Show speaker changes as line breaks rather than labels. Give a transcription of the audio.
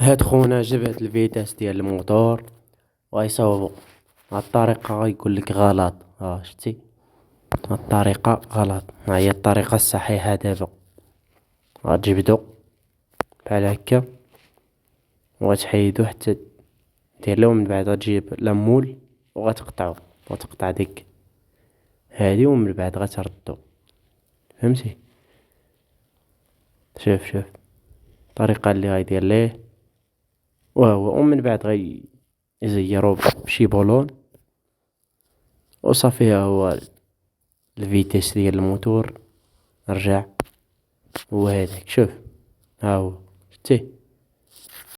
هاد خونا جاب هاد الفيتاس ديال الموتور وغيصاوبو. هاد الطريقة غيقولك غلط، شتي؟ هاد الطريقة غلط، ها هي الطريقة الصحيحة دابا. غتجبدو بحال هكا وغتحيدو حتى ديرلو، من بعد غتجيب لمول وغتقطعو، وتقطع ديك هادي، ومن بعد غتردو. فهمتي؟ شوف الطريقة اللي غيدير ليه وهو، ومن بعد يزيرو بشي بولون وصافي. ها هو الفيتيس ديال الموتور رجع، هو هداك. شوف ها هو، شتيه؟